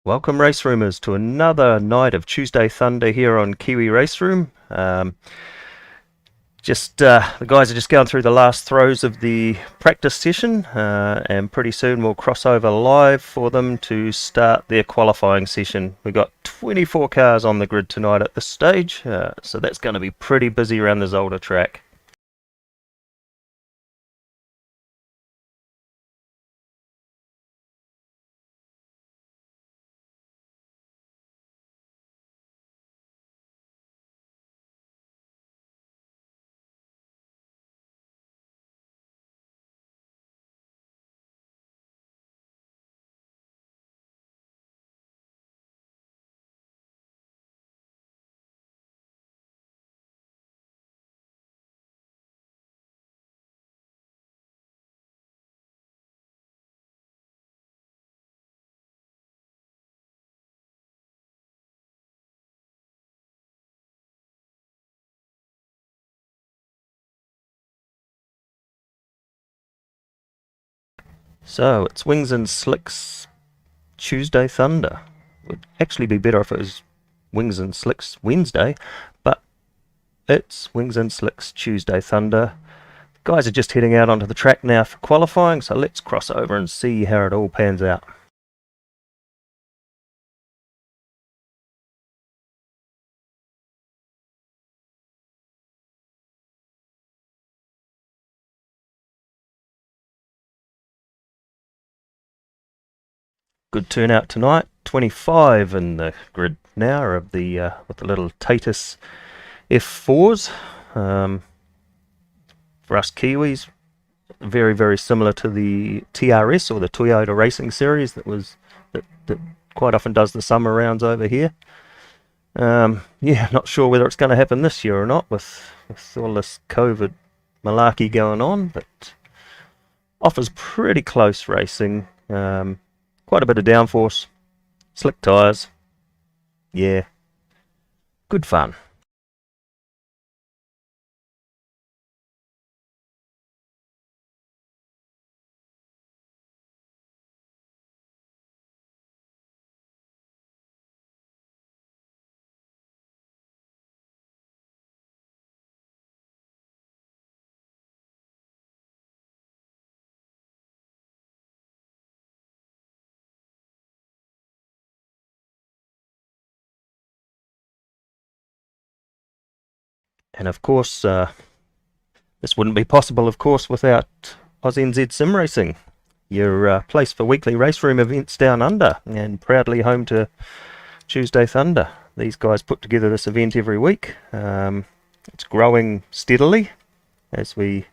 Welcome race roomers to another night of Tuesday Thunder here on KiwiRaceroom. The guys are just going through the last throws of the practice session, and pretty soon we'll cross over live for them to start their qualifying session. We've got 24 cars on the grid tonight at this stage, so that's going to be pretty busy around the Zolder track. So it's Wings and Slicks Tuesday Thunder. Would actually be better if it was Wings and Slicks Wednesday, but it's Wings and Slicks Tuesday Thunder. Guys are just heading out onto the track now for qualifying, so let's cross over and see how it all pans out. Good turnout tonight. 25 in the grid now of the with the little Tatuus F4s. For us Kiwis, very similar to the TRS or the Toyota Racing Series that quite often does the summer rounds over here. Yeah, not sure whether it's going to happen this year or not with all this COVID malarkey going on, but offers pretty close racing. Quite a bit of downforce, slick tyres. Yeah, good fun. And of course, this wouldn't be possible, of course, without AusNZ Simracing, your place for weekly race room events down under, and proudly home to Tuesday Thunder. These guys put together this event every week. It's growing steadily as we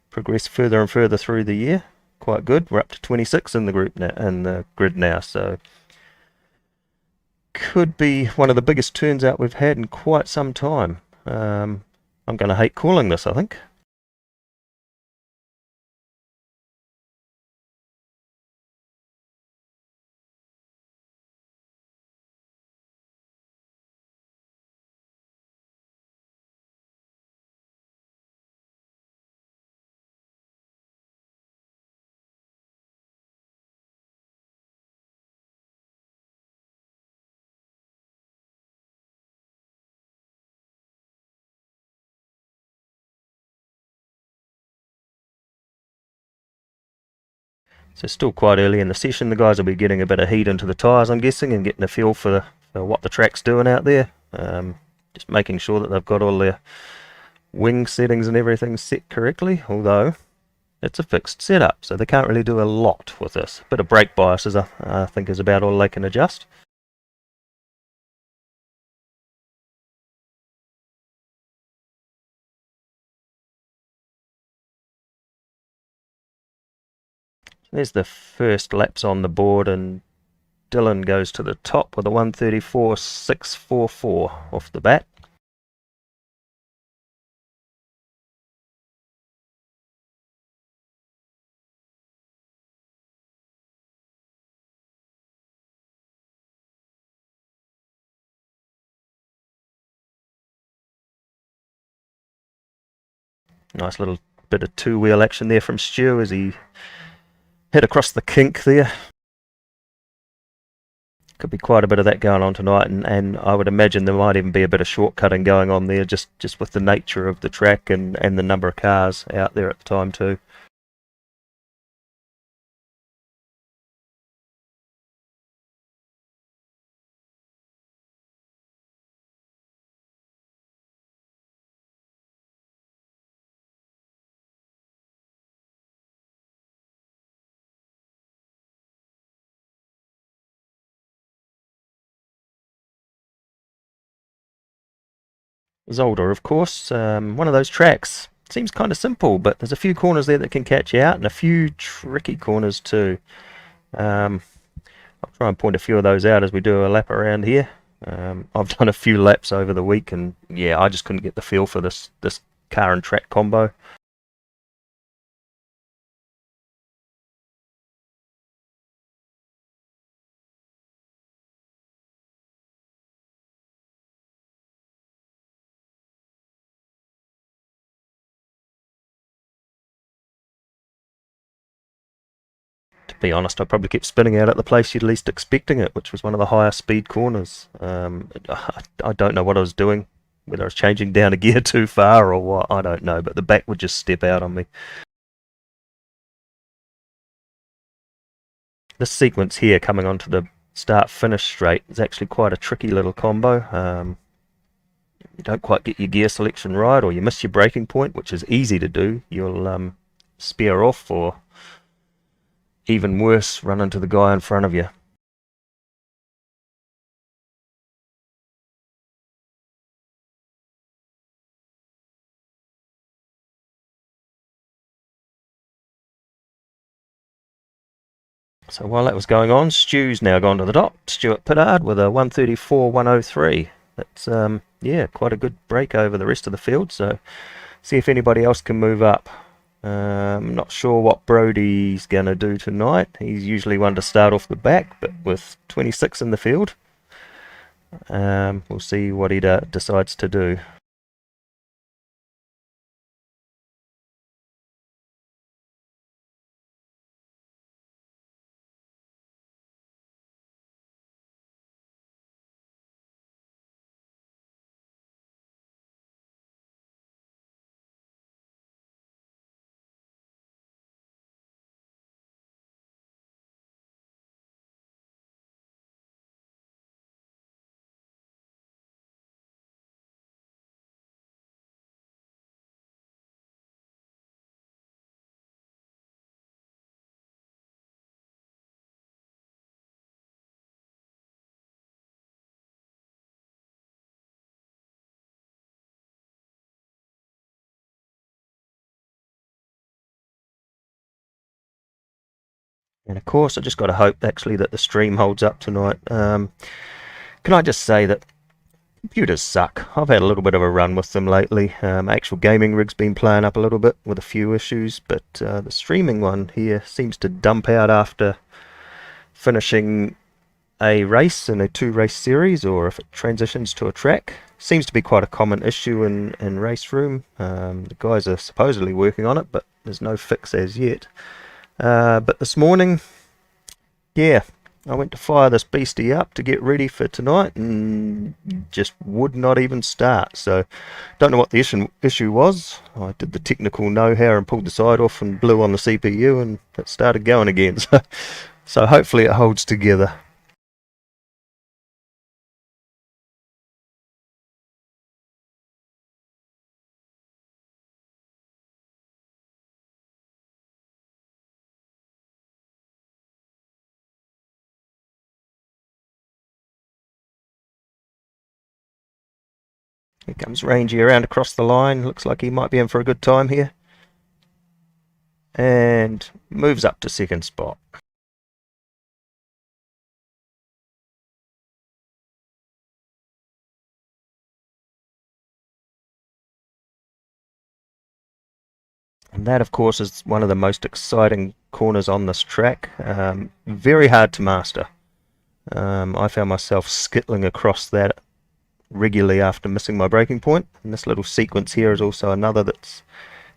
progress further and further through the year. Quite good. We're up to 26 in the group now, in the grid now, so could be one of the biggest turns out we've had in quite some time. I'm going to hate calling this, I think. So still quite early in the session. The guys will be getting a bit of heat into the tyres, I'm guessing, and getting a feel for what the track's doing out there. Just making sure that they've got all their wing settings and everything set correctly, although it's a fixed setup, so they can't really do a lot with this. A bit of brake biases, I think, is about all they can adjust. There's the first laps on the board, and Dylan goes to the top with a 134.644 off the bat. Nice little bit of two-wheel action there from Stu as he hit across the kink there. Could be quite a bit of that going on tonight, and I would imagine there might even be a bit of shortcutting going on there, just with the nature of the track and the number of cars out there at the time too. Zolder, of course, one of those tracks. Seems kind of simple, but there's a few corners there that can catch you out, and a few tricky corners too. Um, I'll try and point a few of those out as we do a lap around here. I've done a few laps over the week, and yeah, I just couldn't get the feel for this car and track combo. To be honest, I probably kept spinning out at the place you'd least expecting it, which was one of the higher speed corners. I don't know what I was doing, whether I was changing down a gear too far or what, I don't know, but the back would just step out on me. This sequence here coming onto the start-finish straight is actually quite a tricky little combo. You don't quite get your gear selection right, or you miss your braking point, which is easy to do. You'll spear off, or even worse, run into the guy in front of you. So while that was going on, Stu's now gone to the dot. Stuart Pittard with a 134.103. That's yeah, quite a good break over the rest of the field. So see if anybody else can move up. I'm not sure what Brody's going to do tonight. He's usually one to start off the back, but with 26 in the field, we'll see what he decides to do. And of course, I just got to hope actually that the stream holds up tonight. Can I just say that computers suck. I've had a little bit of a run with them lately. Actual gaming rig's been playing up a little bit with a few issues, but the streaming one here seems to dump out after finishing a race in a 2-race series, or if it transitions to a track. Seems to be quite a common issue in Raceroom. The guys are supposedly working on it, but there's no fix as yet. But this morning, yeah, I went to fire this beastie up to get ready for tonight, and just would not even start. So don't know what the issue was. I did the technical know-how and pulled the side off and blew on the CPU, and it started going again. So hopefully it holds together. Here comes Rangy around across the line. Looks like he might be in for a good time here. And moves up to second spot. And that, of course, is one of the most exciting corners on this track. Very hard to master. I found myself skittling across that regularly after missing my braking point. And this little sequence here is also another that's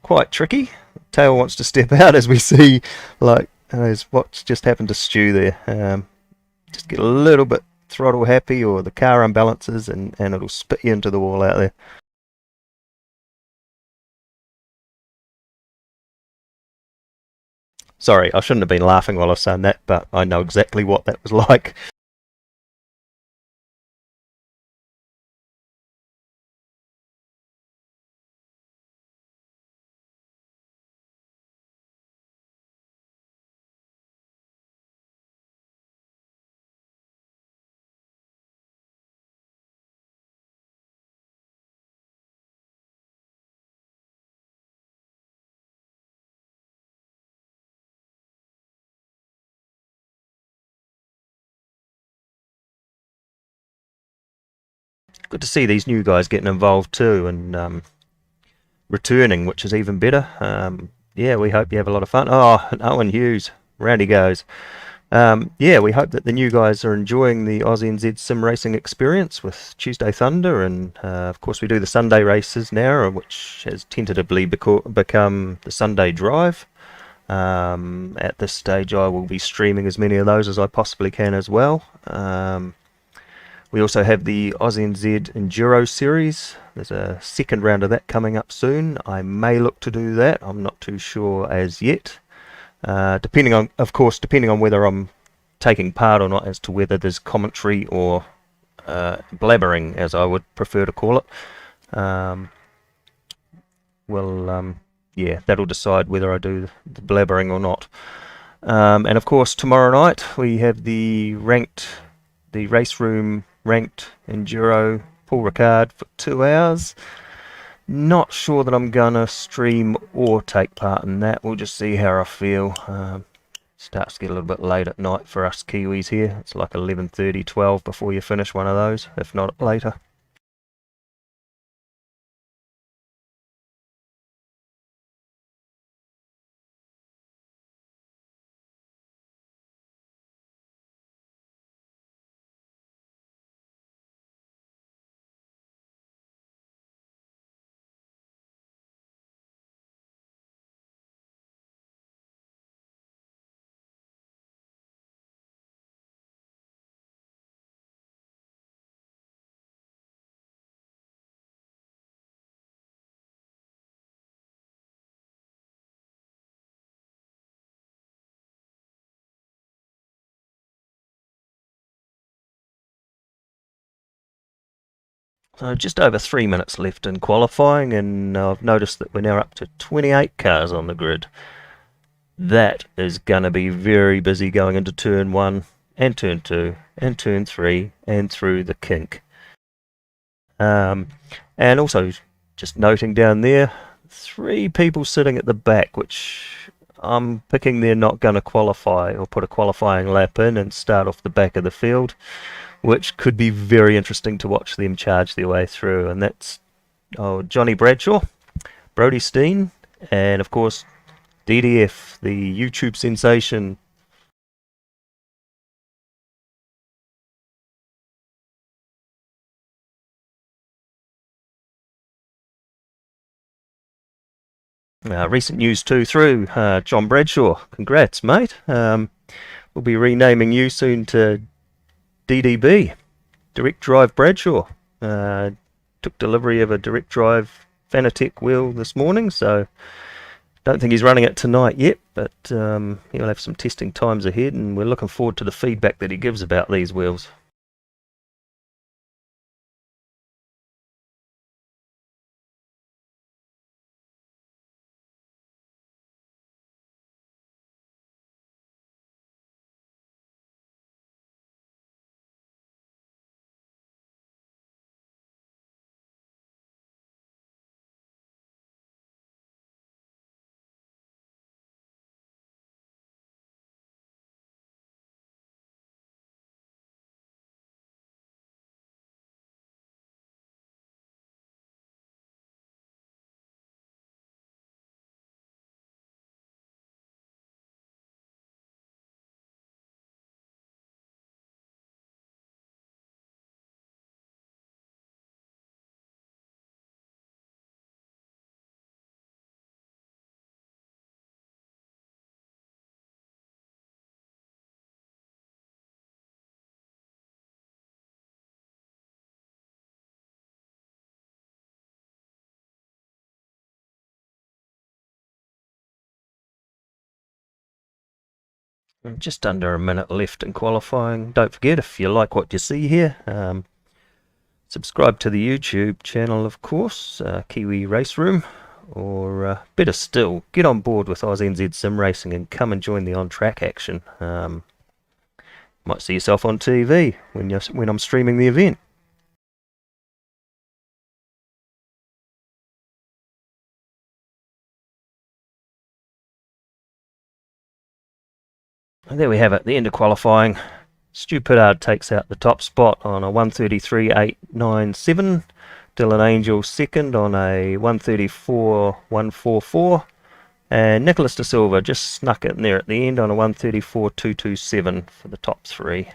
quite tricky. Tail wants to step out, as we see, like as what's just happened to Stu there. Just get a little bit throttle happy or the car unbalances, and it'll spit you into the wall out there. Sorry, I shouldn't have been laughing while I was saying that, but I know exactly what that was like. Good to see these new guys getting involved too, and returning, which is even better. Yeah, we hope you have a lot of fun. Oh, and Owen Hughes, round he goes. Yeah, we hope that the new guys are enjoying the AusNZ Simracing experience with Tuesday Thunder, and of course we do the Sunday races now, which has tentatively become the Sunday Drive. At this stage I will be streaming as many of those as I possibly can as well. We also have the AusNZ Enduro Series. There's a second round of that coming up soon. I may look to do that. I'm not too sure as yet. Depending on, of course, depending on whether I'm taking part or not, as to whether there's commentary or blabbering, as I would prefer to call it. Well, yeah, that'll decide whether I do the blabbering or not. And of course, tomorrow night we have the race room ranked enduro Paul Ricard for 2 hours. Not sure that I'm gonna stream or take part in that. We'll just see how I feel. Starts to get a little bit late at night for us Kiwis here. It's like 11:30, 12 before you finish one of those, if not later. So just over 3 minutes left in qualifying, and I've noticed that we're now up to 28 cars on the grid. That is going to be very busy going into turn 1 and turn 2 and turn 3 and through the kink. And also just noting down there, 3 people sitting at the back, which I'm picking they're not going to qualify or put a qualifying lap in and start off the back of the field, which could be very interesting to watch them charge their way through. And that's Johnny Bradshaw, Brody Steen, and of course DDF, the YouTube sensation. Recent news too through John Bradshaw. Congrats, mate. We'll be renaming you soon to DDB, Direct Drive Bradshaw. Took delivery of a Direct Drive Fanatec wheel this morning, so don't think he's running it tonight yet, but he'll have some testing times ahead, and we're looking forward to the feedback that he gives about these wheels. Just under a minute left in qualifying. Don't forget, if you like what you see here, subscribe to the YouTube channel, of course, KiwiRaceroom, or better still, get on board with AusNZ Simracing and come and join the on-track action. Might see yourself on TV when I'm streaming the event. And there we have it, the end of qualifying. Stu Pittard takes out the top spot on a 1:33.897. Dylan Angel second on a 1:34.144. And Nicholas De Silva just snuck it in there at the end on a 1:34.227 for the top three.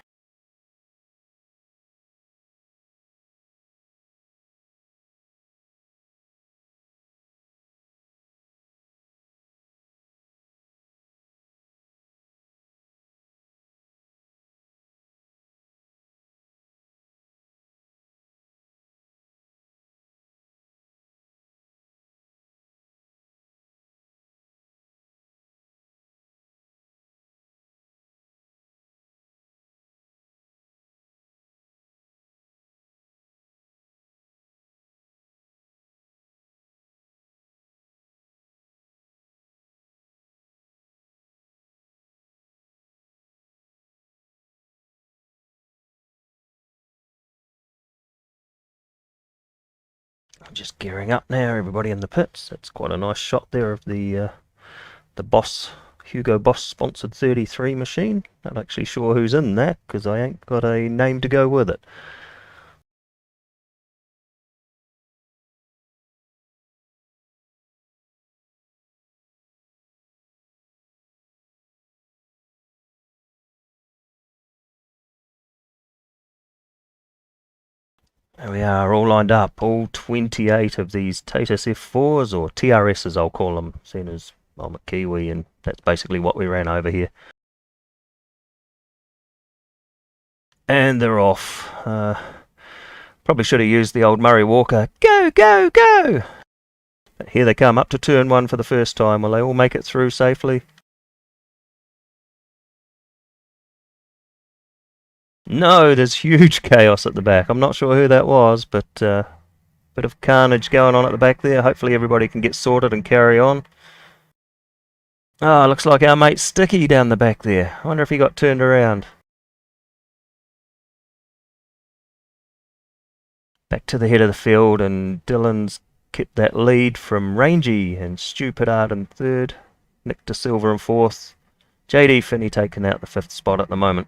I'm just gearing up now, everybody in the pits. That's quite a nice shot there of the Boss, Hugo Boss sponsored 33 machine. Not actually sure who's in that, because I ain't got a name to go with it. There we are, all lined up, all 28 of these Tatuus F4s, or TRSs I'll call them, seeing as I'm a Kiwi, and that's basically what we ran over here. And they're off. Probably should have used the old Murray Walker, go, go, go! But here they come, up to turn one for the first time. Will they all make it through safely? No, there's huge chaos at the back. I'm not sure who that was, but bit of carnage going on at the back there. Hopefully everybody can get sorted and carry on. Oh, looks like our mate Sticky down the back there. I wonder if he got turned around. Back to the head of the field, and Dylan's kept that lead from Rangy and Stu Pittard in third. Nick De Silva in fourth. JD Finney taking out the fifth spot at the moment.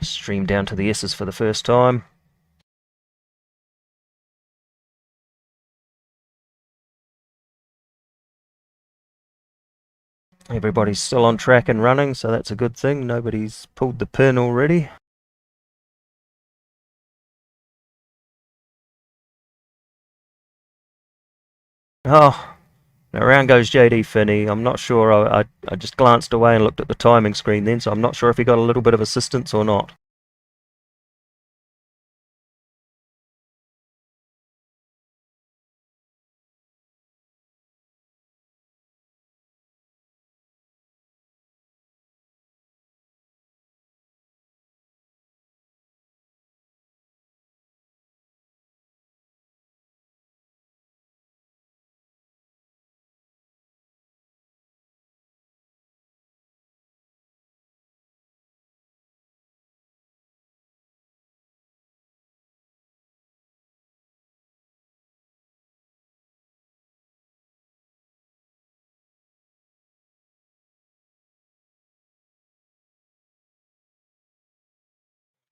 Stream down to the S's for the first time. Everybody's still on track and running, so that's a good thing. Nobody's pulled the pin already. Oh, around goes JD Finney. I'm not sure. I just glanced away and looked at the timing screen then, so I'm not sure if he got a little bit of assistance or not.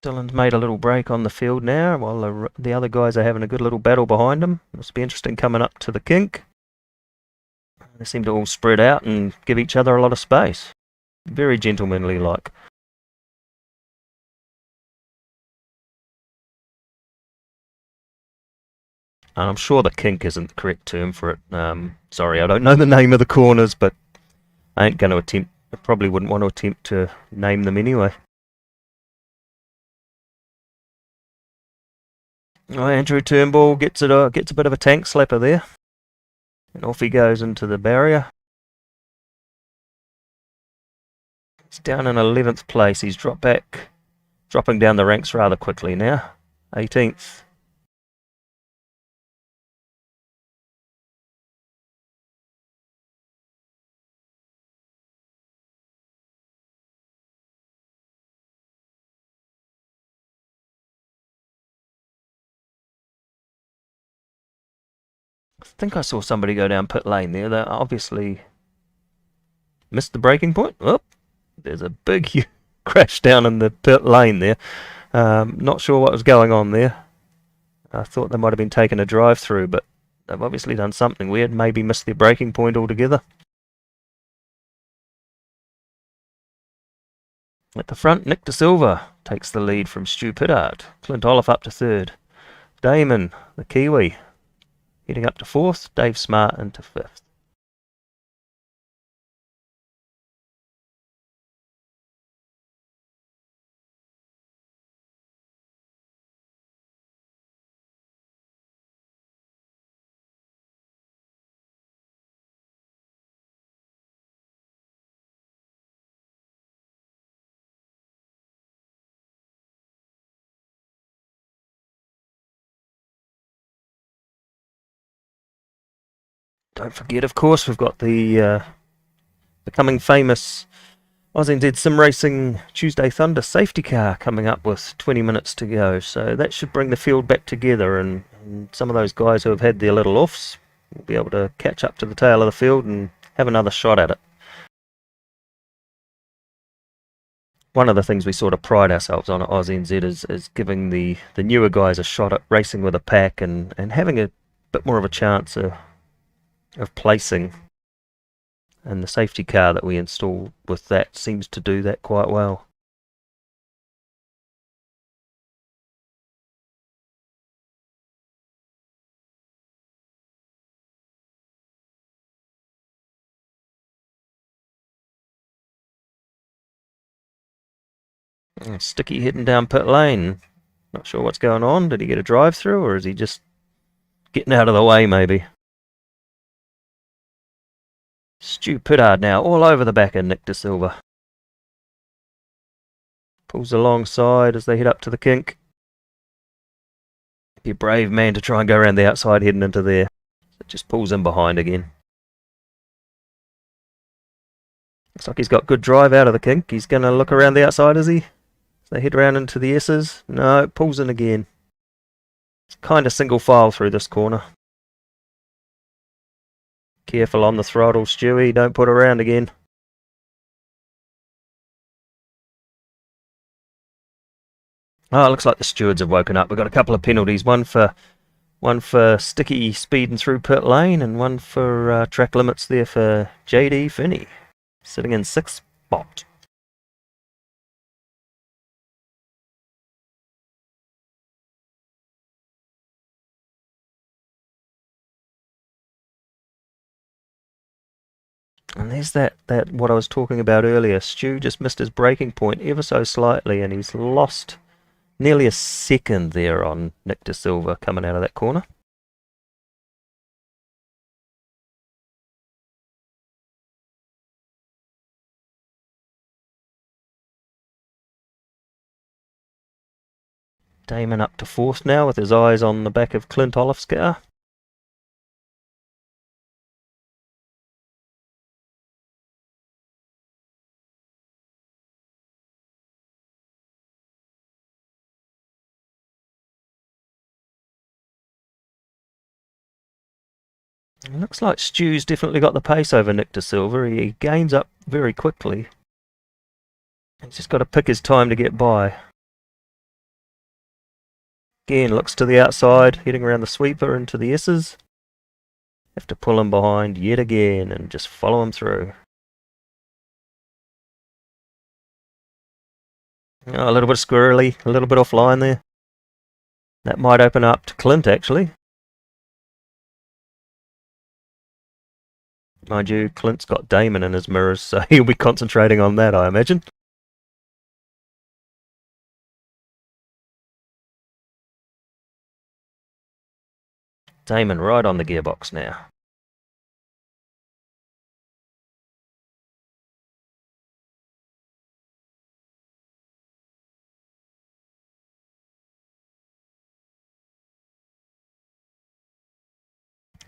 Dylan's made a little break on the field now, while the other guys are having a good little battle behind him. This will be interesting coming up to the kink. They seem to all spread out and give each other a lot of space. Very gentlemanly like. And I'm sure the kink isn't the correct term for it. Sorry, I don't know the name of the corners, but I ain't going to attempt. I probably wouldn't want to attempt to name them anyway. Oh, Andrew Turnbull gets a bit of a tank slapper there. And off he goes into the barrier. He's down in 11th place. He's dropping down the ranks rather quickly now. 18th. I think I saw somebody go down pit lane there. They obviously missed the braking point. Oh, there's a big crash down in the pit lane there. Not sure what was going on there. I thought they might have been taking a drive through, but they've obviously done something weird. Maybe missed their braking point altogether. At the front, Nick De Silva takes the lead from Stu Pittard. Clint Olive up to third. Damon, the Kiwi, heading up to fourth. Dave Smart into fifth. Don't forget, of course, we've got the becoming famous AusNZ Simracing Tuesday Thunder safety car coming up with 20 minutes to go. So that should bring the field back together, and some of those guys who have had their little offs will be able to catch up to the tail of the field and have another shot at it. One of the things we sort of pride ourselves on at AusNZ is giving the newer guys a shot at racing with a pack and having a bit more of a chance of placing. And the safety car that we installed with that seems to do that quite well. Sticky heading down pit lane. Not sure what's going on. Did he get a drive through, or is he just getting out of the way maybe? Stu Pittard now all over the back of Nick De Silva. Pulls alongside as they head up to the kink. Be a brave man to try and go around the outside heading into there. It just pulls in behind again. Looks like he's got good drive out of the kink. He's going to look around the outside, is he? They head around into the S's. No, it pulls in again. It's kind of single file through this corner. Careful on the throttle, Stewie. Don't put around again. Oh, it looks like the stewards have woken up. We've got a couple of penalties. One for sticky speeding through pit lane, and one for track limits there for JD Finney, sitting in 6th spot. And there's that what I was talking about earlier. Stu just missed his braking point ever so slightly, and he's lost nearly a second there on Nick De Silva coming out of that corner. Damon up to 4th now with his eyes on the back of Clint Olive's car. It looks like Stu's definitely got the pace over Nick De Silva. He gains up very quickly. He's just got to pick his time to get by. Again, looks to the outside, heading around the sweeper into the S's. Have to pull him behind yet again and just follow him through. Oh, a little bit squirrely, a little bit offline there. That might open up to Clint, actually. Mind you, Clint's got Damon in his mirrors, so he'll be concentrating on that, I imagine. Damon right on the gearbox now.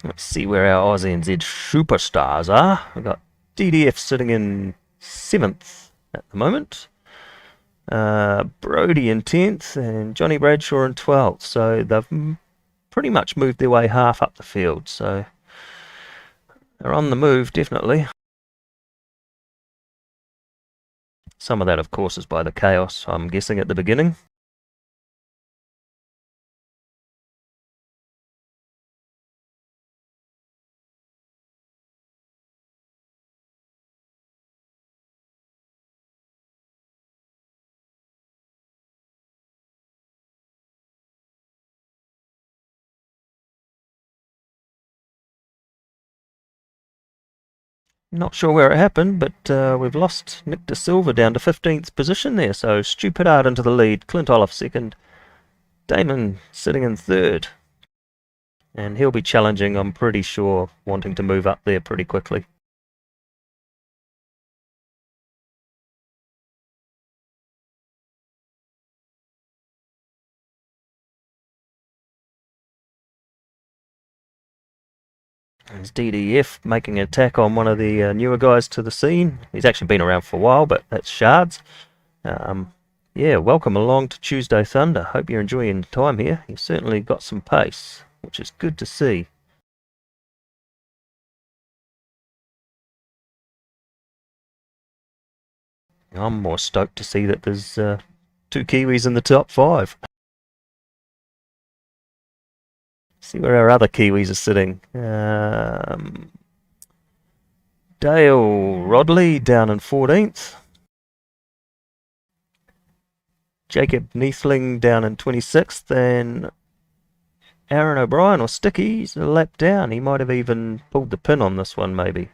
Let's see where our AusNZ superstars are. We've got DDF sitting in 7th at the moment. Brody in 10th and Johnny Bradshaw in 12th. So they've pretty much moved their way half up the field. So they're on the move, definitely. Some of that, of course, is by the chaos, I'm guessing, at the beginning. Not sure where it happened, but we've lost Nick De Silva down to 15th position there. So Stupidard into the lead, Clint Olive second, Damon sitting in third. And he'll be challenging, I'm pretty sure, wanting to move up there pretty quickly. There's DDF making an attack on one of the newer guys to the scene. He's actually been around for a while, but that's Shards. Yeah, welcome along to Tuesday Thunder. Hope you're enjoying your time here. You've certainly got some pace, which is good to see. I'm more stoked to see that there's 2 Kiwis in the top 5. See where our other Kiwis are sitting. Dale Rodley down in 14th. Jacob Neathling down in 26th. And Aaron O'Brien, or Sticky's a lap down. He might have even pulled the pin on this one, maybe.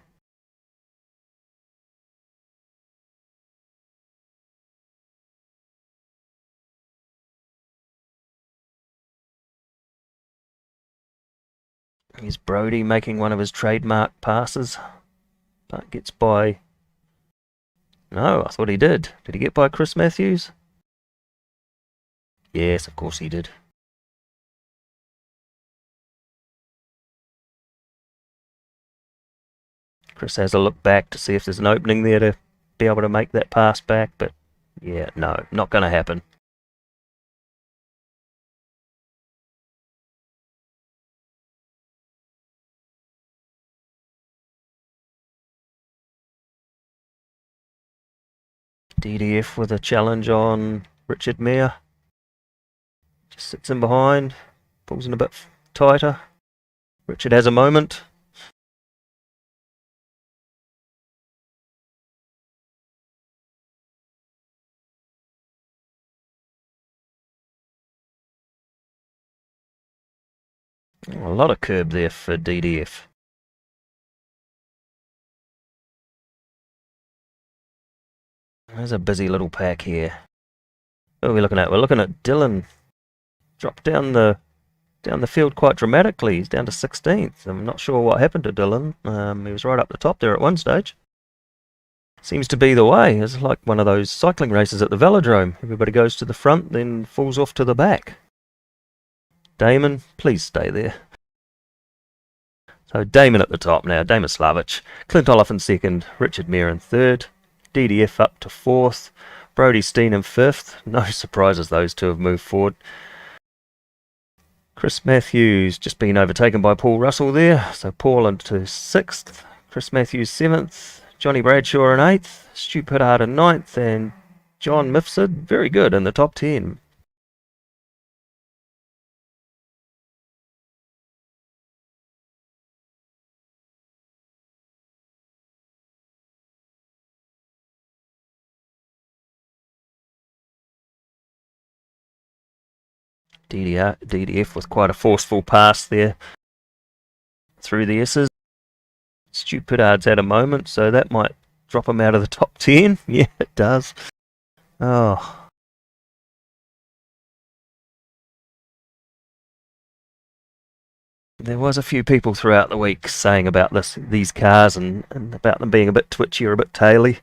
Here's Brody making one of his trademark passes, but gets by... No, I thought he did. Did he get by Chris Matthews? Yes, of course he did. Chris has a look back to see if there's an opening there to be able to make that pass back, but yeah, no, not going to happen. DDF with a challenge on Richard Mayer. Just sits in behind, pulls in a bit tighter. Richard has a moment. A lot of curb there for DDF. There's a busy little pack here. What are we looking at? We're looking at Dylan. Dropped down the field quite dramatically. He's down to 16th. I'm not sure what happened to Dylan. He was right up the top there at one stage. Seems to be the way. It's like one of those cycling races at the velodrome. Everybody goes to the front, then falls off to the back. Damon, please stay there. So Damon at the top now. Damon Slavic. Clint Olive in second. Richard Mayer in third. DDF up to 4th. Brody Steen in 5th. No surprises those two have moved forward. Chris Matthews just been overtaken by Paul Russell there. So Paul into 6th. Chris Matthews 7th. Johnny Bradshaw in 8th. Stu Pittard in 9th. And John Mifsud, very good, in the top 10. DDF with quite a forceful pass there through the S's. Stu Pittard's had a moment, so that might drop him out of the top 10. Yeah, it does. Oh. There was a few people throughout the week saying about these cars and about them being a bit twitchy or a bit taily.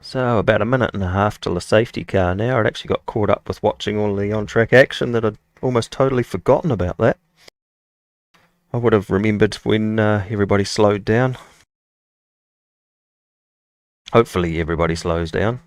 So about a minute and a half till the safety car now. I'd actually got caught up with watching all the on-track action that I'd almost totally forgotten about that. I would have remembered when everybody slowed down. Hopefully everybody slows down.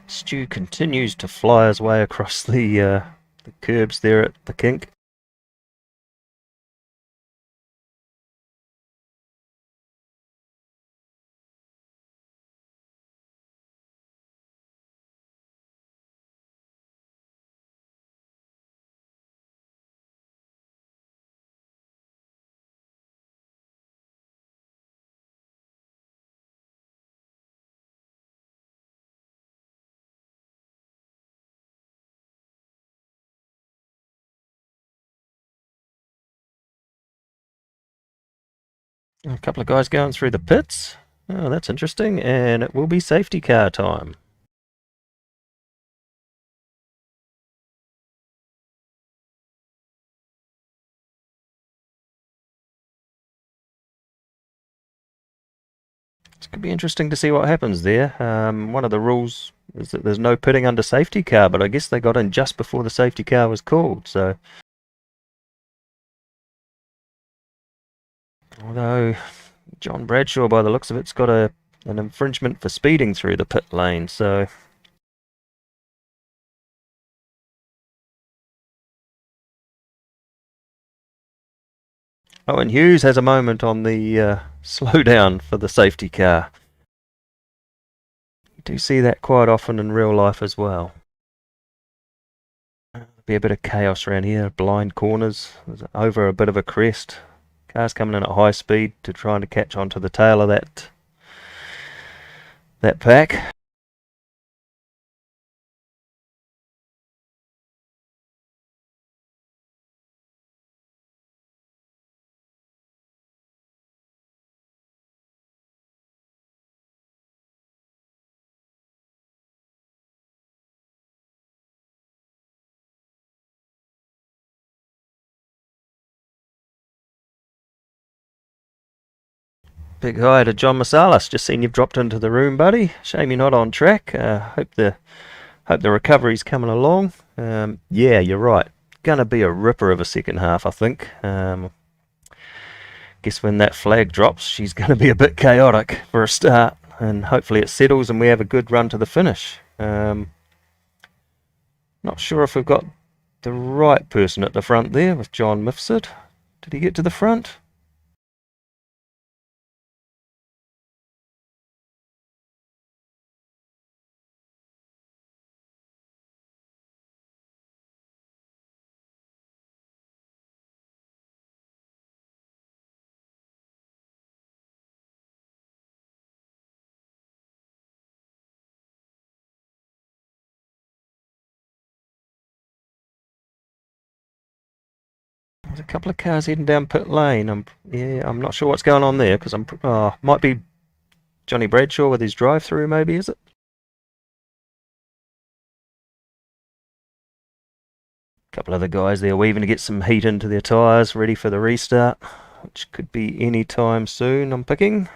Stu continues to fly his way across the curbs there at the kink. A couple of guys going through the pits. Oh, that's interesting. And it will be safety car time. It's going to be interesting to see what happens there. One of the rules is that there's no pitting under safety car, but I guess they got in just before the safety car was called. So, although John Bradshaw, by the looks of it, has got an infringement for speeding through the pit lane. So, Owen Hughes has a moment on the slowdown for the safety car. You do see that quite often in real life as well. There'll be a bit of chaos around here, blind corners, over a bit of a crest. Cars coming in at high speed to trying to catch onto the tail of that pack. Big hi to John Masalas. Just seen you've dropped into the room, buddy. Shame you're not on track. Hope the recovery's coming along. Yeah, you're right. Gonna be a ripper of a second half, I think. Guess when that flag drops, she's gonna be a bit chaotic for a start, and hopefully it settles and we have a good run to the finish. Not sure if we've got the right person at the front there with John Mifsud. Did he get to the front? There's a couple of cars heading down pit lane. I'm not sure what's going on there because might be Johnny Bradshaw with his drive-through. Maybe is it? A couple of the guys there weaving to get some heat into their tyres, ready for the restart, which could be any time soon. I'm picking.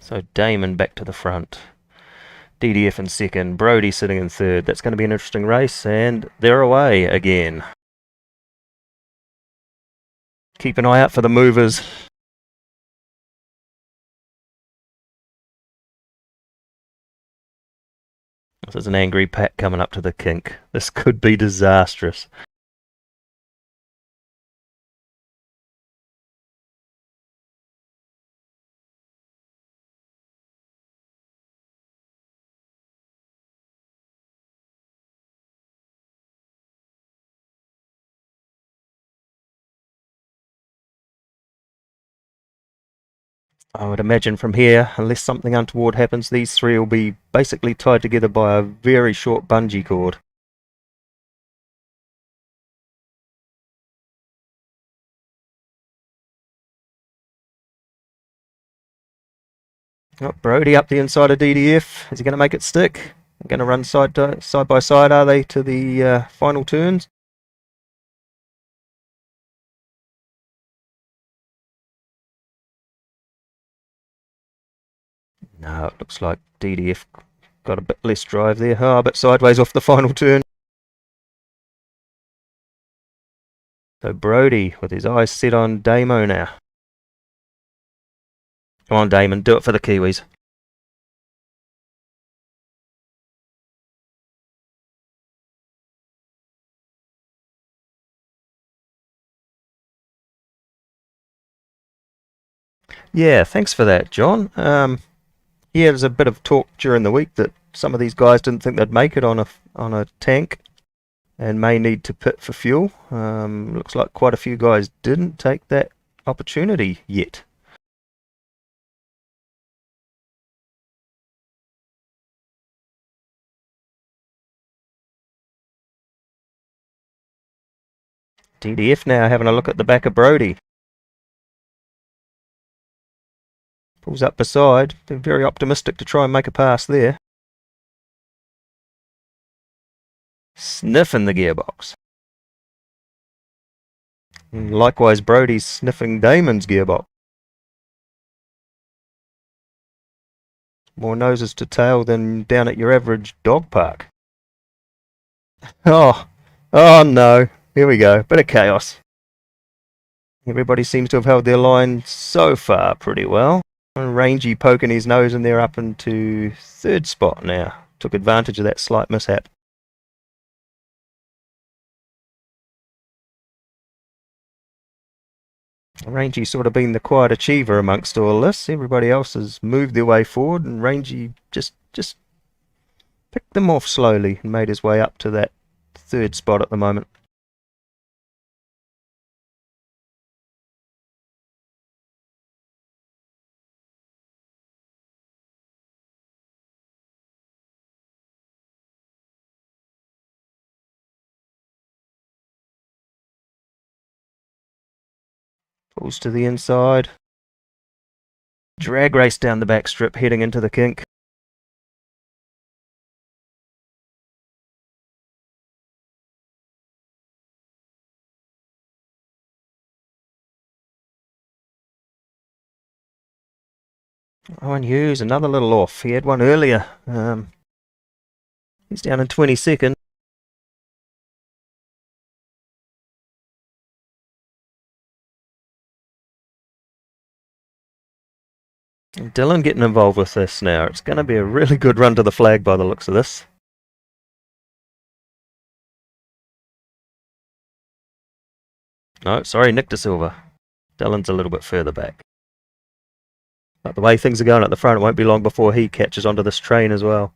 So Damon back to the front. DDF in second. Brody sitting in third. That's going to be an interesting race, and they're away again. Keep an eye out for the movers. This is an angry pack coming up to the kink. This could be disastrous. I would imagine from here, unless something untoward happens, these three will be basically tied together by a very short bungee cord. Oh, Brody up the inside of DDF. Is he going to make it stick? They're going to run side by side, are they, to the final turns? No, it looks like DDF got a bit less drive there. Oh, a bit sideways off the final turn. So Brody with his eyes set on Damo now. Come on, Damon, do it for the Kiwis. Yeah, thanks for that, John. Yeah, there's a bit of talk during the week that some of these guys didn't think they'd make it on a tank and may need to pit for fuel. Looks like quite a few guys didn't take that opportunity yet. DDF now having a look at the back of Brody. Pulls up beside. They're very optimistic to try and make a pass there. Sniffing the gearbox. And likewise, Brody's sniffing Damon's gearbox. More noses to tail than down at your average dog park. Oh no. Here we go. Bit of chaos. Everybody seems to have held their line so far pretty well. And Rangy poking his nose in there up into third spot now. Took advantage of that slight mishap. Rangy sort of been the quiet achiever amongst all this. Everybody else has moved their way forward, and Rangy just picked them off slowly and made his way up to that third spot at the moment. Pulls to the inside. Drag race down the back strip, heading into the kink. Owen Hughes, another little off. He had one earlier. He's down in 22nd. And Dylan getting involved with this now. It's going to be a really good run to the flag by the looks of this. No, sorry, Nick De Silva. Dylan's a little bit further back. But the way things are going at the front, it won't be long before he catches onto this train as well.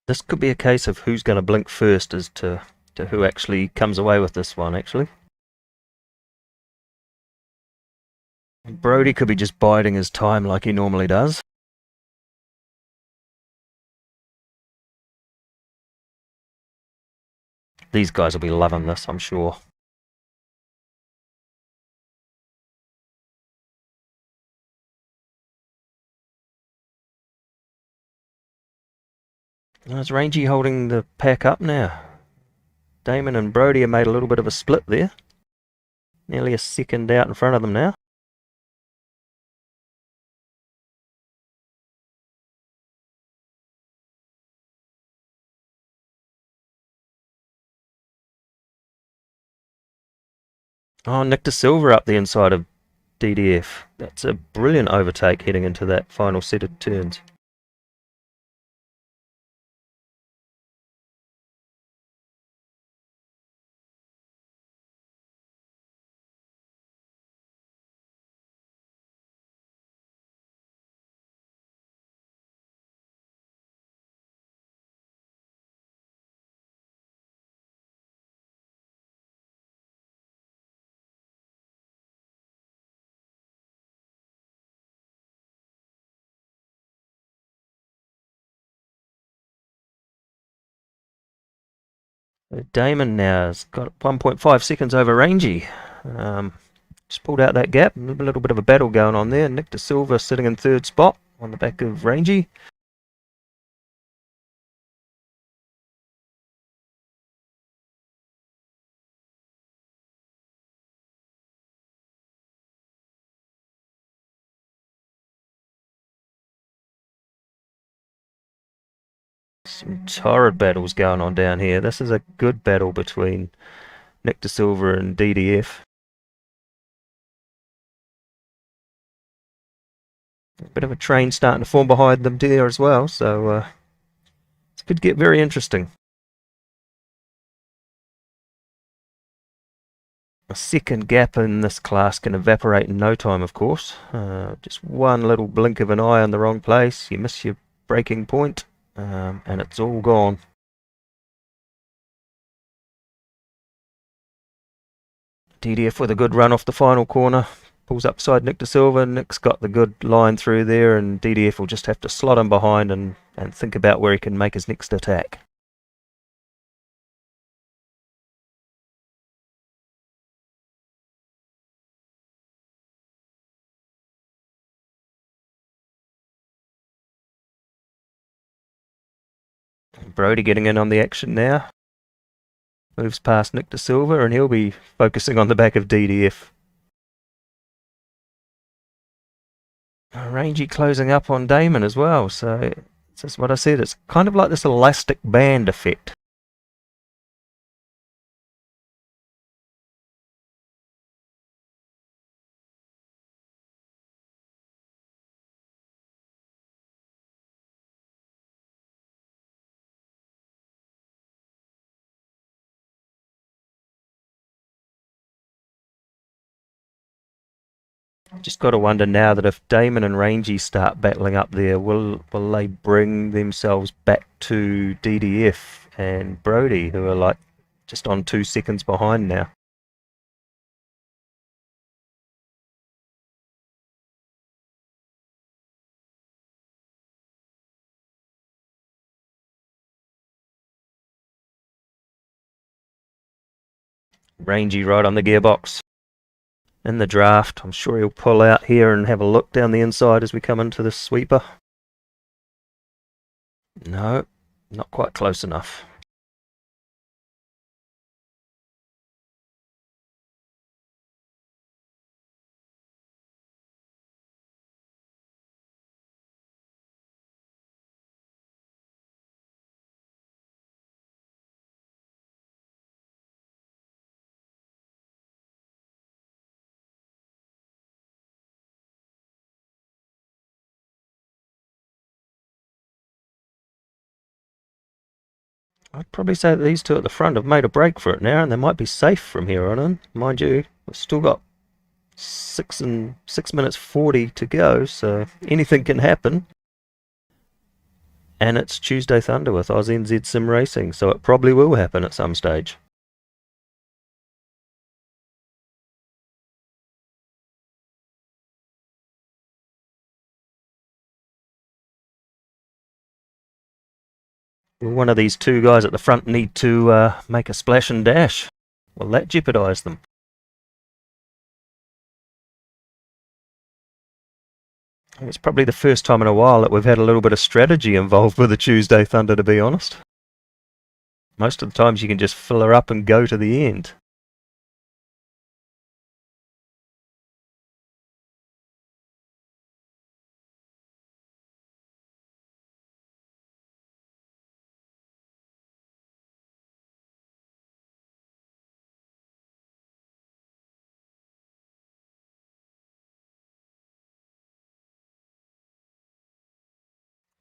This could be a case of who's going to blink first as to who actually comes away with this one, actually. Brodie could be just biding his time like he normally does. These guys will be loving this, I'm sure. There's Rangy holding the pack up now. Damon and Brodie have made a little bit of a split there. Nearly a second out in front of them now. Oh, Nick De Silva up the inside of DDF. That's a brilliant overtake heading into that final set of turns. Damon now has got 1.5 seconds over Rangy. Just pulled out that gap. A little bit of a battle going on there. Nick De Silva sitting in third spot on the back of Rangy. Some torrid battles going on down here. This is a good battle between Nick De Silva and DDF. A bit of a train starting to form behind them there as well, so it could get very interesting. A second gap in this class can evaporate in no time, of course. Just one little blink of an eye in the wrong place, you miss your braking point, and it's all gone. DDF with a good run off the final corner. Pulls up beside Nick De Silva. Nick's got the good line through there, and DDF will just have to slot him behind and think about where he can make his next attack. Brodie getting in on the action now. Moves past Nick De Silva, and he'll be focusing on the back of DDF. Rangy closing up on Damon as well, so that's what I said. It's kind of like this elastic band effect. Just got to wonder now that if Damon and Rangy start battling up there, will they bring themselves back to DDF and Brodie, who are like just on 2 seconds behind now? Rangy right on the gearbox. In the draft, I'm sure he'll pull out here and have a look down the inside as we come into the sweeper. No, not quite close enough. I'd probably say that these two at the front have made a break for it now, and they might be safe from here on in. Mind you, we've still got 6 minutes 40 to go, so anything can happen. And it's Tuesday Thunder with AusNZ Simracing, so it probably will happen at some stage. One of these two guys at the front need to make a splash and dash. Will that jeopardise them? It's probably the first time in a while that we've had a little bit of strategy involved with the Tuesday Thunder, to be honest. Most of the times you can just fill her up and go to the end.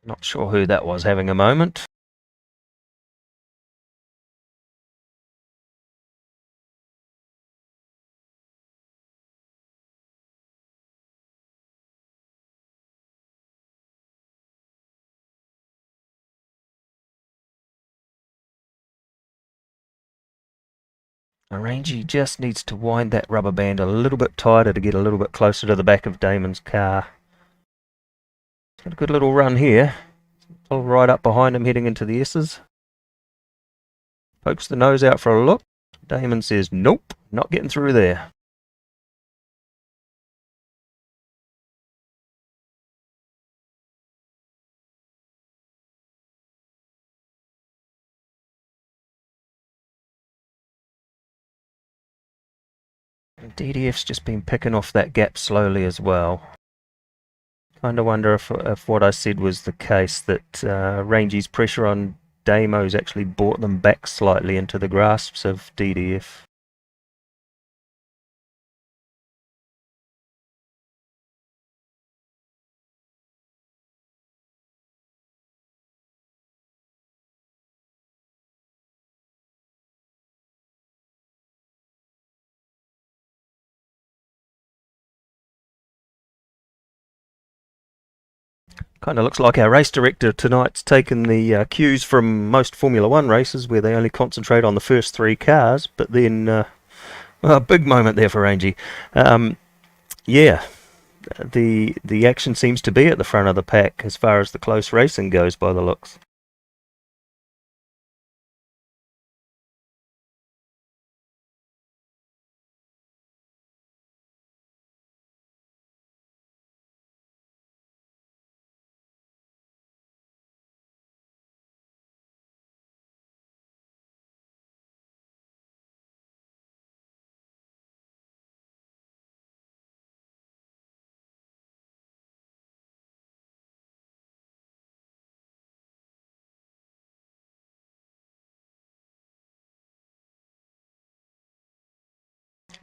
Not sure who that was having a moment. Rangy just needs to wind that rubber band a little bit tighter to get a little bit closer to the back of Damon's car. He's got a good little run here. Pull right up behind him heading into the S's. Pokes the nose out for a look. Damon says, nope, not getting through there. DDF's just been picking off that gap slowly as well. Kind of wonder if what I said was the case, that Rangy's pressure on Damo's actually brought them back slightly into the grasps of DDF. Kind of looks like our race director tonight's taken the cues from most Formula One races where they only concentrate on the first three cars, but then, well, a big moment there for Rangy. Yeah, the action seems to be at the front of the pack as far as the close racing goes by the looks.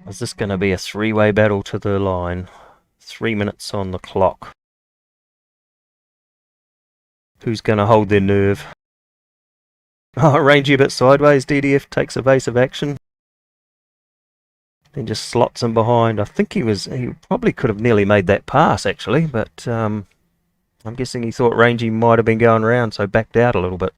Is this going to be a three-way battle to the line? 3 minutes on the clock. Who's going to hold their nerve? Oh, Rangy a bit sideways. DDF takes evasive action. Then just slots him behind. I think he probably could have nearly made that pass, actually, but I'm guessing he thought Rangy might have been going round, so backed out a little bit.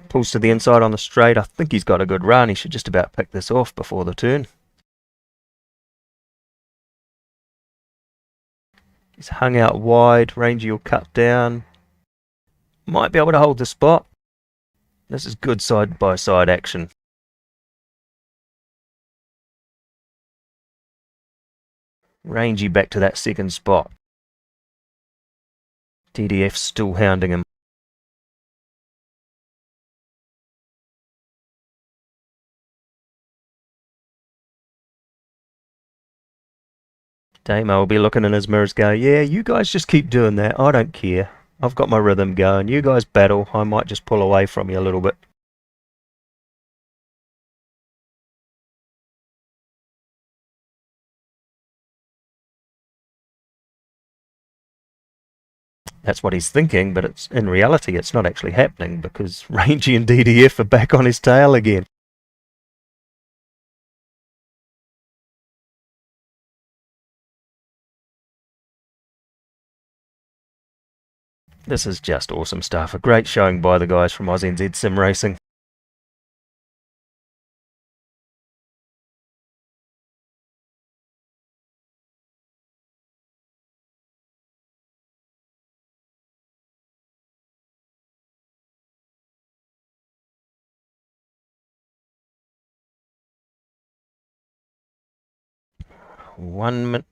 Pulls to the inside on the straight. I think he's got a good run. He should just about pick this off before the turn. He's hung out wide. Rangy will cut down. Might be able to hold the spot. This is good side-by-side action. Rangy back to that second spot. DDF still hounding him. Damo will be looking in his mirrors going, yeah, you guys just keep doing that. I don't care. I've got my rhythm going. You guys battle. I might just pull away from you a little bit. That's what he's thinking, but in reality it's not actually happening because Rangy and DDF are back on his tail again. This is just awesome stuff. A great showing by the guys from AusNZ Simracing.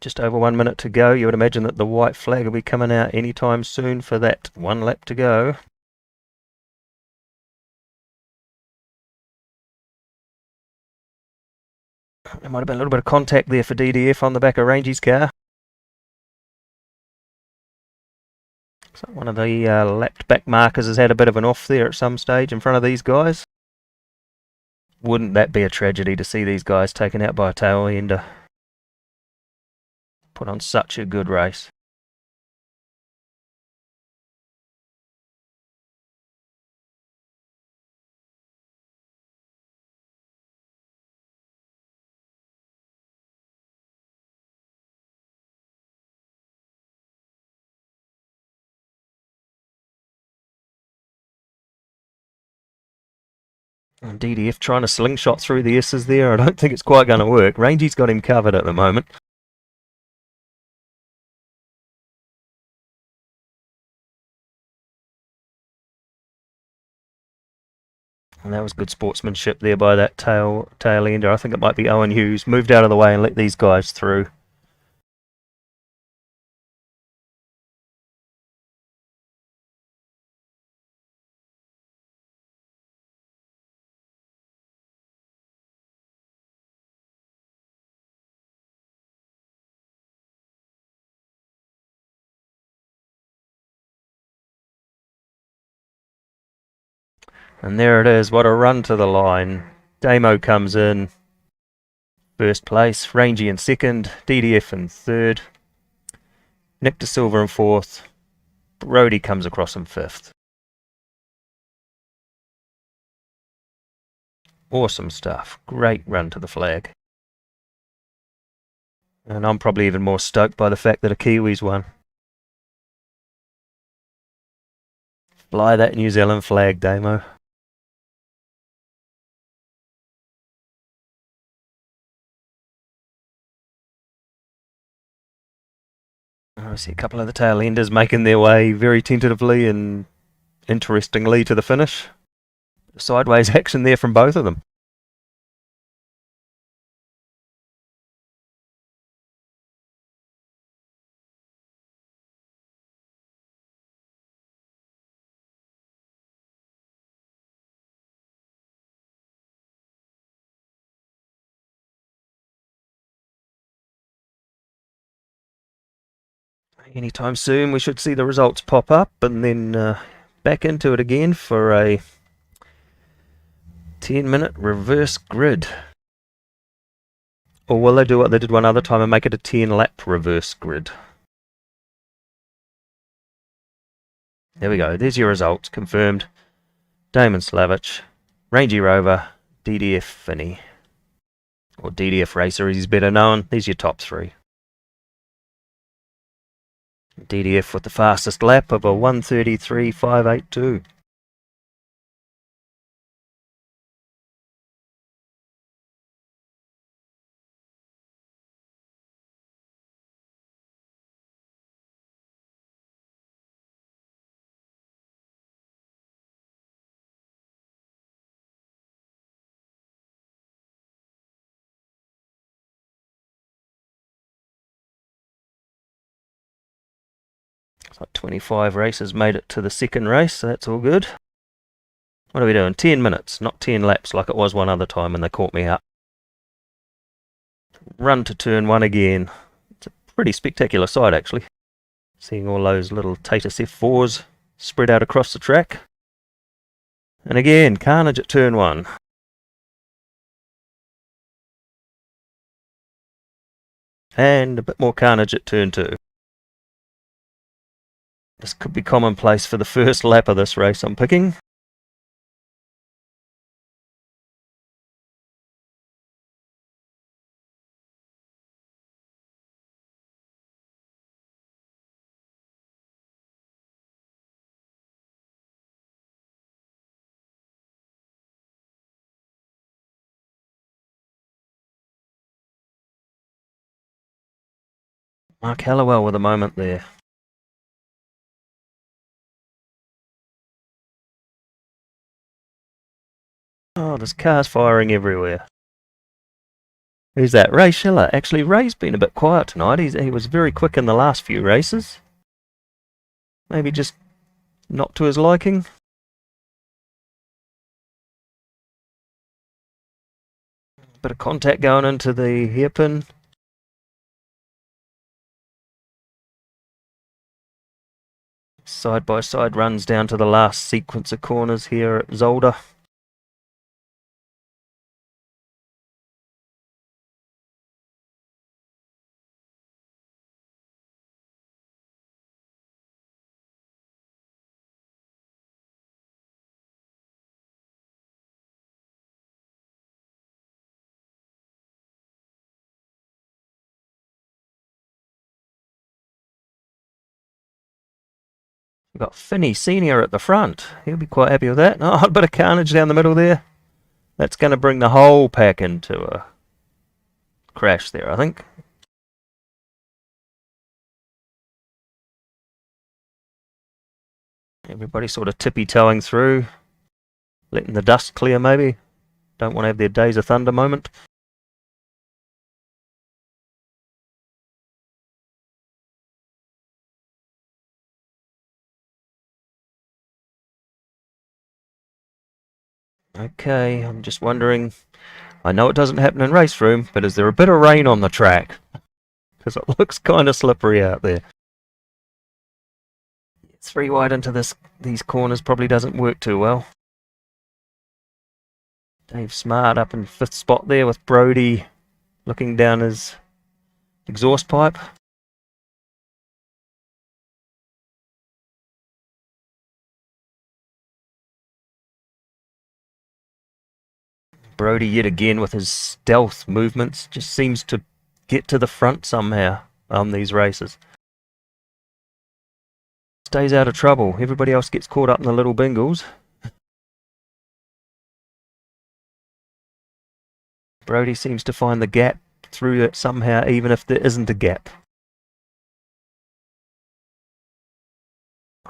Just over 1 minute to go. You would imagine that the white flag will be coming out anytime soon for that 1 lap to go. There might have been a little bit of contact there for DDF on the back of Rangie's car. So one of the lapped back markers has had a bit of an off there at some stage in front of these guys. Wouldn't that be a tragedy to see these guys taken out by a tail ender? Put on such a good race. And DDF trying to slingshot through the S's there. I don't think it's quite going to work. Rangie's got him covered at the moment. And that was good sportsmanship there by that tail ender. I think it might be Owen Hughes. Moved out of the way and let these guys through. And there it is. What a run to the line. Damo comes in first place. Rangie in second. DDF in third. Nick De Silva in fourth. Brody comes across in fifth. Awesome stuff. Great run to the flag. And I'm probably even more stoked by the fact that a Kiwi's won. Fly that New Zealand flag, Damo. I see a couple of the tail enders making their way very tentatively and interestingly to the finish. Sideways action there from both of them. Anytime soon we should see the results pop up and then back into it again for a 10-minute reverse grid. Or will they do what they did one other time and make it a 10-lap reverse grid? There we go. There's your results confirmed. Damon Slavich, Rangie Rover, DDF Finney, or DDF Racer as he's better known. These are your top three. DDF with the fastest lap of a 1:33.582. It's like 25 races made it to the second race, so that's all good. What are we doing? 10 minutes, not 10 laps like it was one other time when they caught me up. Run to turn one again. It's a pretty spectacular sight actually. Seeing all those little Tatuus F4s spread out across the track. And again, carnage at turn one. And a bit more carnage at turn two. This could be commonplace for the first lap of this race I'm picking. Mark Hallowell with a moment there. Oh, there's cars firing everywhere. Who's that? Ray Schiller. Actually, Ray's been a bit quiet tonight. He was very quick in the last few races. Maybe just not to his liking. Bit of contact going into the hairpin. Side by side runs down to the last sequence of corners here at Zolder. We've got Finney Senior at the front. He'll be quite happy with that. Oh, a bit of carnage down the middle there. That's going to bring the whole pack into a crash there, I think. Everybody sort of tippy-toeing through, letting the dust clear maybe. Don't want to have their Days of Thunder moment. Okay, I'm just wondering, I know it doesn't happen in race room, but is there a bit of rain on the track? Because it looks kind of slippery out there. 3 wide into these corners probably doesn't work too well. Dave Smart up in 5th spot there with Brody looking down his exhaust pipe. Brody yet again with his stealth movements just seems to get to the front somehow on these races. Stays out of trouble. Everybody else gets caught up in the little bingles. Brody seems to find the gap through it somehow, even if there isn't a gap.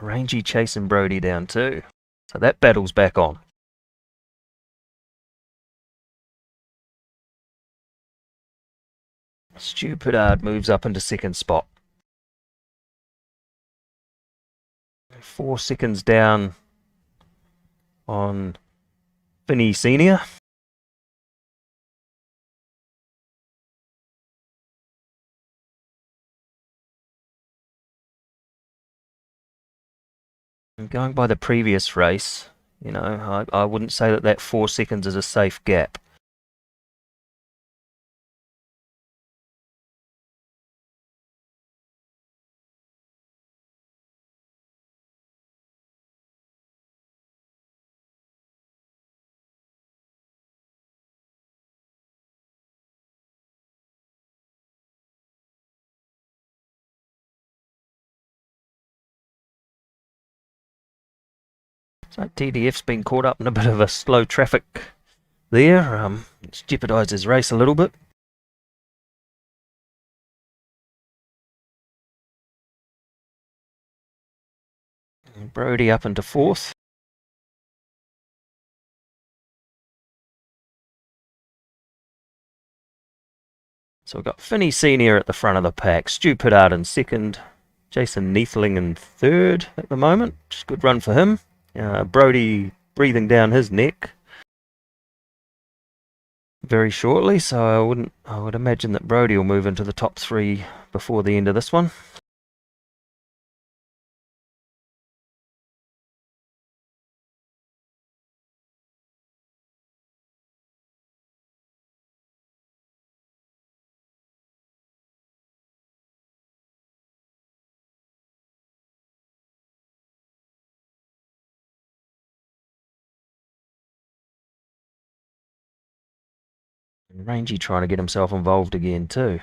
Rangy chasing Brody down too. So that battle's back on. Stu Piddard moves up into 2nd spot. 4 seconds down on Finney Senior. And going by the previous race, you know, I wouldn't say that 4 seconds is a safe gap. So TDF's been caught up in a bit of a slow traffic there. It's jeopardised his race a little bit. And Brody up into 4th. So we've got Finney Senior at the front of the pack, Stu Piddard in 2nd, Jason Neathling in 3rd at the moment. Just good run for him. Brody breathing down his neck very shortly, so I would imagine that Brody will move into the top 3 before the end of this one. And Rangy trying to get himself involved again too.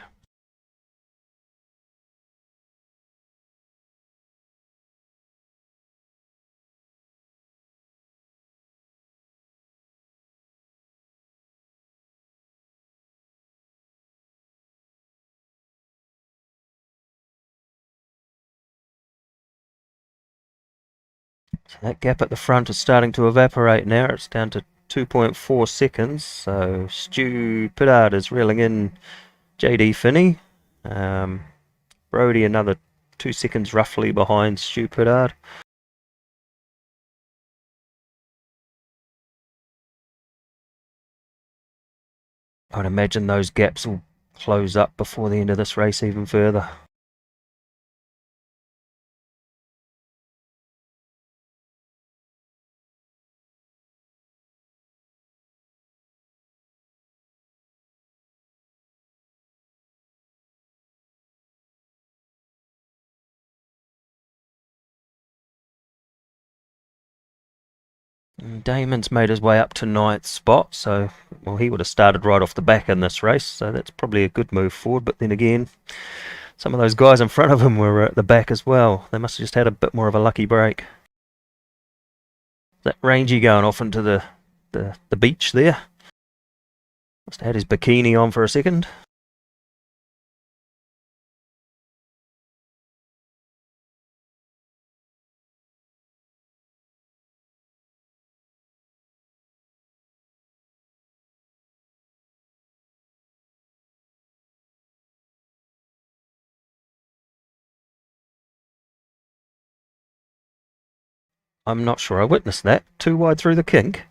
So that gap at the front is starting to evaporate now. It's down to 2.4 seconds. So Stu Pittard is reeling in JD Finney. Brody another 2 seconds roughly behind Stu Pittard. I'd imagine those gaps will close up before the end of this race even further. Damon's made his way up to 9th spot, so well, he would have started right off the back in this race, so that's probably a good move forward. But then again, some of those guys in front of him were at the back as well. They must have just had a bit more of a lucky break. That Rangy going off into the beach there. Must have had his bikini on for a second. I'm not sure I witnessed that. Too wide through the kink.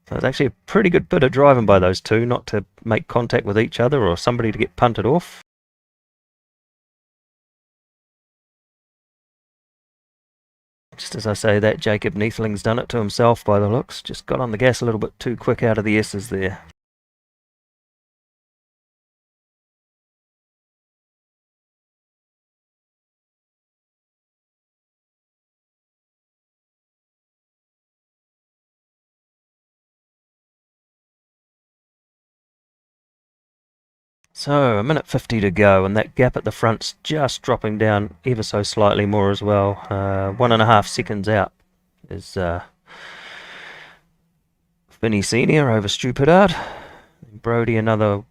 So it's actually a pretty good bit of driving by those two, not to make contact with each other or somebody to get punted off. Just as I say that, Jacob Neathling's done it to himself by the looks. Just got on the gas a little bit too quick out of the S's there. So, 1:50 to go, and that gap at the front's just dropping down ever so slightly more as well. 1.5 seconds out is Finney Senior over Stu Pittard. Brody another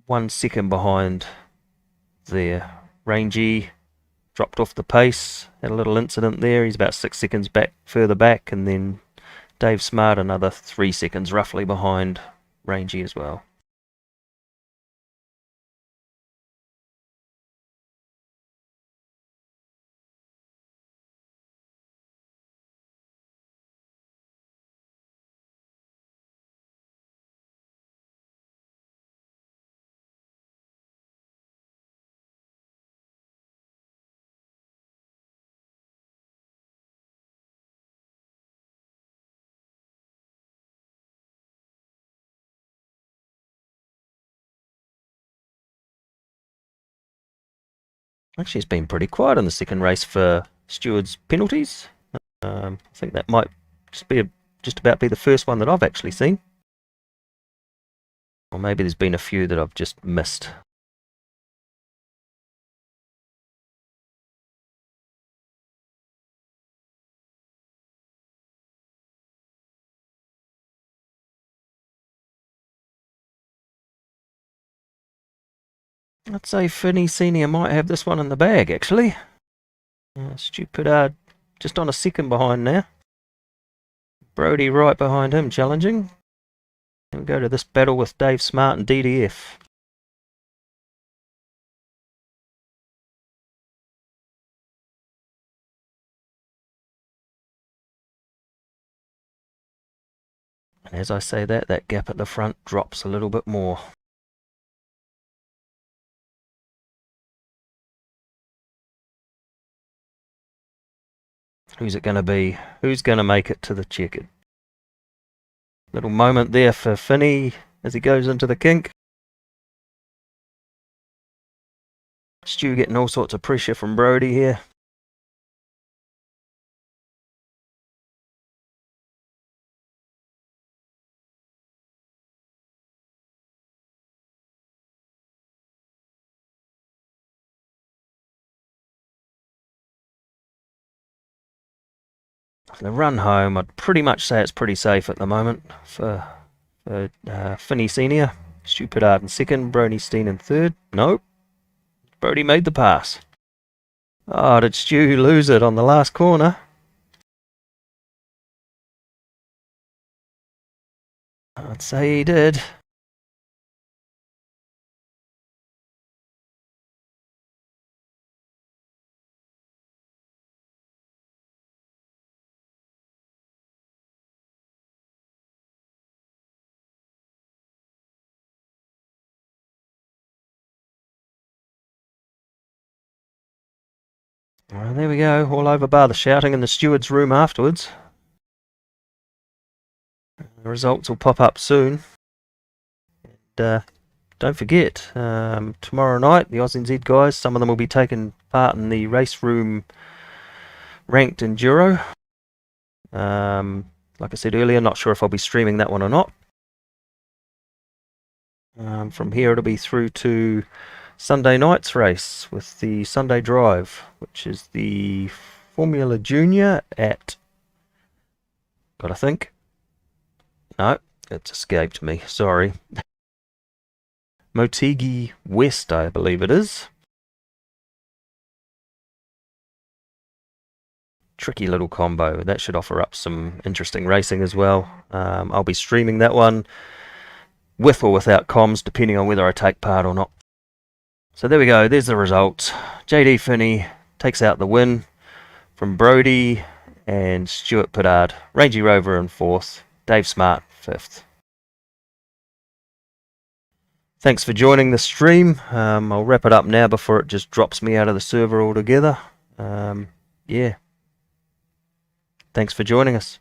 1 second behind there. Rangy dropped off the pace, had a little incident there. He's about 6 seconds further back, and then Dave Smart another 3 seconds roughly behind Rangy as well. Actually, it's been pretty quiet in the second race for stewards' penalties. I think that might just about be the first one that I've actually seen. Or maybe there's been a few that I've just missed. I'd say Finney Senior might have this one in the bag, actually. Stu Pittard just on a second behind now. Brody right behind him, challenging. And we go to this battle with Dave Smart and DDF. And as I say that, that gap at the front drops a little bit more. Who's it going to be? Who's going to make it to the checkered? Little moment there for Finney as he goes into the kink. Stu getting all sorts of pressure from Brody here. The run home, I'd pretty much say it's pretty safe at the moment for Finney Senior. Stu Pittard in second, Brody Steen in third. Nope. Brody made the pass. Oh, did Stu lose it on the last corner? I'd say he did. Well, there we go, all over bar the shouting in the steward's room afterwards. The results will pop up soon. And don't forget, tomorrow night, the AusNZ guys, some of them will be taking part in the race room ranked enduro. Like I said earlier, not sure if I'll be streaming that one or not. From here it'll be through to Sunday night's race with the Sunday Drive, which is the Formula Junior at, gotta think, no, it's escaped me, sorry, Motegi West, I believe it is. Tricky little combo. That should offer up some interesting racing as well. I'll be streaming that one with or without comms, depending on whether I take part or not. So there we go, there's the results. JD Finney takes out the win from Brody and Stuart Pittard. Rangy Rover in 4th, Dave Smart 5th. Thanks for joining the stream. I'll wrap it up now before it just drops me out of the server altogether. Yeah. Thanks for joining us.